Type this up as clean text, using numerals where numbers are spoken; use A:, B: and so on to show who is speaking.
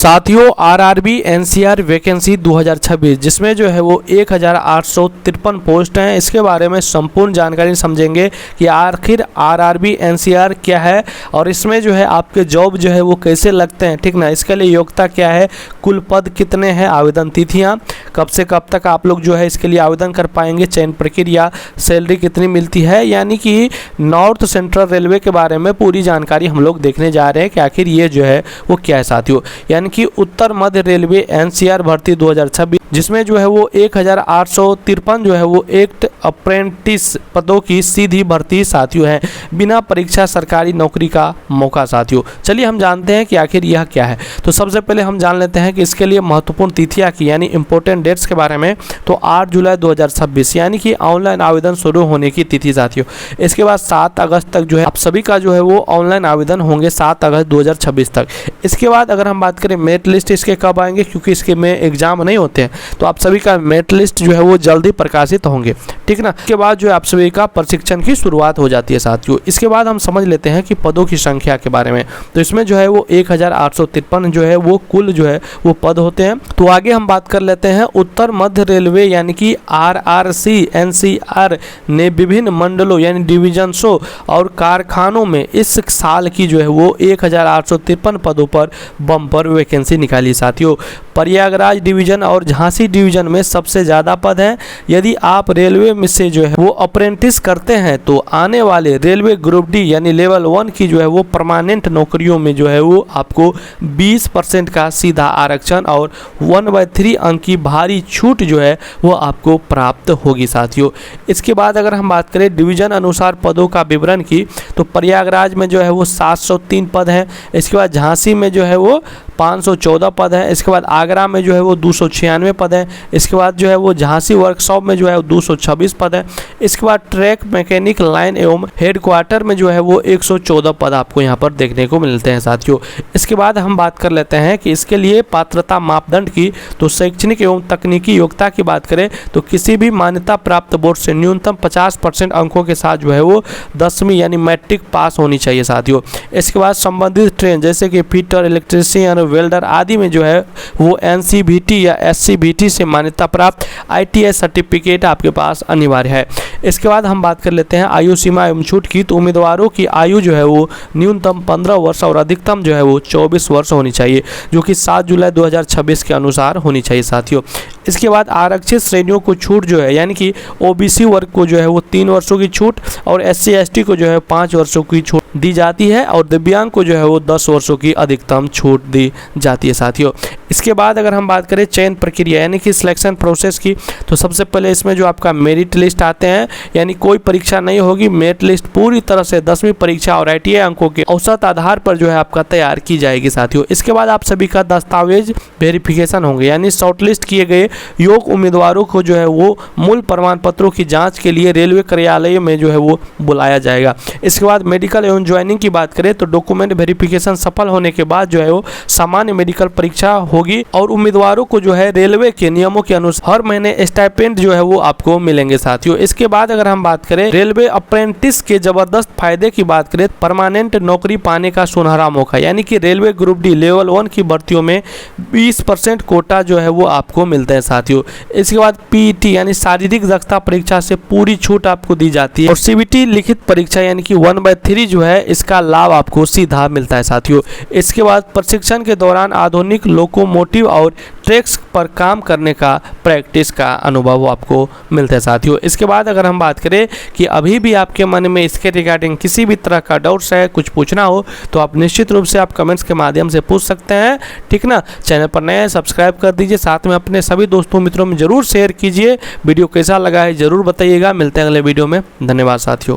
A: साथियों RRB NCR vacancy 2026 जिसमें जो है वो 1853 पोस्ट हैं। इसके बारे में संपूर्ण जानकारी समझेंगे कि आखिर आरआरबी एनसीआर क्या है और इसमें जो है आपके जॉब जो है वो कैसे लगते हैं, ठीक ना। इसके लिए योग्यता क्या है, कुल पद कितने हैं, आवेदन तिथियां कब से कब तक आप लोग जो है इसके लिए आवेदन कर पाएंगे, चयन प्रक्रिया, सैलरी कितनी मिलती है, यानी कि नॉर्थ सेंट्रल रेलवे के बारे में पूरी जानकारी हम लोग देखने जा रहे हैं कि आखिर ये जो है वो क्या है साथियों। यानी कि उत्तर मध्य रेलवे एनसीआर भर्ती 2026 जिसमें जो है वो 1853 जो है वो एक अप्रेंटिस पदों की सीधी भर्ती साथियों है, बिना परीक्षा सरकारी नौकरी का मौका साथियों। चलिए हम जानते हैं कि आखिर यह क्या है। तो सबसे पहले हम जान लेते हैं कि इसके लिए महत्वपूर्ण तिथियां की यानी इंपॉर्टेंट डेट्स के बारे में। तो 8 जुलाई 2026 यानी कि ऑनलाइन आवेदन शुरू होने की तिथि साथियों। इसके बाद 7 अगस्त तक जो है आप सभी का जो है वो ऑनलाइन आवेदन होंगे 7 अगस्त 2026 तक। इसके बाद अगर हम बात करें मेरिट लिस्ट इसके कब आएंगे, क्योंकि इसके में एग्जाम नहीं होते हैं तो आप सभी का मेरिट लिस्ट जो है वो जल्दी प्रकाशित होंगे, ठीक ना। इसके बाद जो है आप सभी का प्रशिक्षण की शुरुआत हो जाती है साथियों। इसके बाद हम समझ लेते हैं कि पदों की संख्या के बारे में। तो इसमें जो है वो 1853 जो है वो कुल जो है वो पद होते हैं। तो आगे हम बात कर लेते हैं उत्तर मध्य रेलवे यानी कि आरआरसी एनसीआर ने विभिन्न मंडलों यानी डिविजन्सों और कारखानों में इस साल की जो है वो 1853 पदों पर बम्पर वैकेंसी निकाली साथियों। प्रयागराज डिवीजन और झांसी डिवीजन में सबसे ज़्यादा पद हैं। यदि आप रेलवे में से जो है वो अप्रेंटिस करते हैं तो आने वाले रेलवे ग्रुप डी यानी लेवल 1 की जो है वो परमानेंट नौकरियों में जो है वो आपको 20% का सीधा आरक्षण और 1/3 अंक की भारी छूट जो है वो आपको प्राप्त होगी साथियों। इसके बाद अगर हम बात करें डिवीजन अनुसार पदों का विवरण की, तो प्रयागराज में जो है वो 703 पद हैं। इसके बाद झांसी में जो है वो 514 पद है। इसके बाद आगरा में जो है वो 296 पद है। इसके बाद जो है वो झांसी वर्कशॉप में जो है 226 पद है। इसके बाद ट्रैक मैकेनिक लाइन एवं हेडक्वार्टर में जो है वो 114 पद आपको यहाँ पर देखने को मिलते हैं साथियों। इसके बाद हम बात कर लेते हैं कि इसके लिए पात्रता मापदंड की। तो शैक्षणिक एवं तकनीकी योग्यता की बात करें तो किसी भी मान्यता प्राप्त बोर्ड से न्यूनतम 50% अंकों के साथ जो है वो 10वीं यानी मैट्रिक पास होनी चाहिए साथियों। इसके बाद संबंधित ट्रेन जैसे कि फिटर, इलेक्ट्रीशियन, वेल्डर आदि में जो है वो एनसीवीटी या एससीवीटी से मान्यता प्राप्त आईटीआई सर्टिफिकेट आपके पास अनिवार्य है। इसके बाद हम बात कर लेते हैं आयु सीमा एवं छूट की। तो उम्मीदवारों की आयु जो है वो न्यूनतम 15 वर्ष और अधिकतम जो है वो 24 वर्ष होनी चाहिए, जो कि 7 जुलाई 2026 के अनुसार होनी चाहिए साथियों। इसके बाद आरक्षित श्रेणियों को छूट जो है यानी कि ओबीसी वर्ग को जो है वो 3 वर्षों की छूट और एससी एसटी को जो है 5 वर्षों की छूट दी जाती है और दिव्यांग को जो है वो 10 वर्षों की अधिकतम छूट दी जाती है साथियों। इसके बाद अगर हम बात करें चयन प्रक्रिया यानी कि सिलेक्शन प्रोसेस की, तो सबसे पहले इसमें जो आपका मेरिट लिस्ट आते हैं यानी कोई परीक्षा नहीं होगी। मेरिट लिस्ट पूरी तरह से 10वीं परीक्षा और आईटीआई अंकों के औसत आधार पर जो है आपका तैयार की जाएगी साथियों। इसके बाद आप सभी का दस्तावेज वेरिफिकेशन होंगे यानी शॉर्टलिस्ट किए गए योग्य उम्मीदवारों को जो है वो मूल प्रमाण पत्रों की जाँच के लिए रेलवे कार्यालय में जो है वो बुलाया जाएगा। इसके बाद मेडिकल एवं ज्वाइनिंग की बात करें तो डॉक्यूमेंट वेरिफिकेशन सफल होने के बाद जो है वो सामान्य मेडिकल परीक्षा होगी और उम्मीदवारों को जो है रेलवे के नियमों के अनुसार हर महीने स्टाइपेंड जो है वो आपको मिलेंगे साथियों। इसके बाद अगर हम बात करें रेलवे अप्रेंटिस के जबरदस्त फायदे की बात करें, परमानेंट नौकरी पाने का सुनहरा मौका यानी कि रेलवे ग्रुप डी लेवल 1 की भर्तियों में 20% कोटा जो है वो आपको मिलता है साथियों। इसके बाद पीईटी यानी शारीरिक दक्षता परीक्षा से पूरी छूट आपको दी जाती है और सीबीटी लिखित परीक्षा यानी कि 1/3 जो है इसका लाभ आपको सीधा मिलता है साथियों। इसके बाद प्रशिक्षण के दौरान आधुनिक लोकोमोटिव और ट्रैक्स पर काम करने का प्रैक्टिस का अनुभव आपको मिलता है साथियों। इसके बाद अगर हम बात करें कि अभी भी आपके मन में इसके रिगार्डिंग किसी भी तरह का डाउट्स है, कुछ पूछना हो तो आप निश्चित रूप से आप कमेंट्स के माध्यम से पूछ सकते हैं, ठीक ना। चैनल पर नए सब्सक्राइब कर दीजिए, साथ में अपने सभी दोस्तों मित्रों में जरूर शेयर कीजिए। वीडियो कैसा लगा है जरूर बताइएगा। मिलते हैं अगले वीडियो में, धन्यवाद साथियों।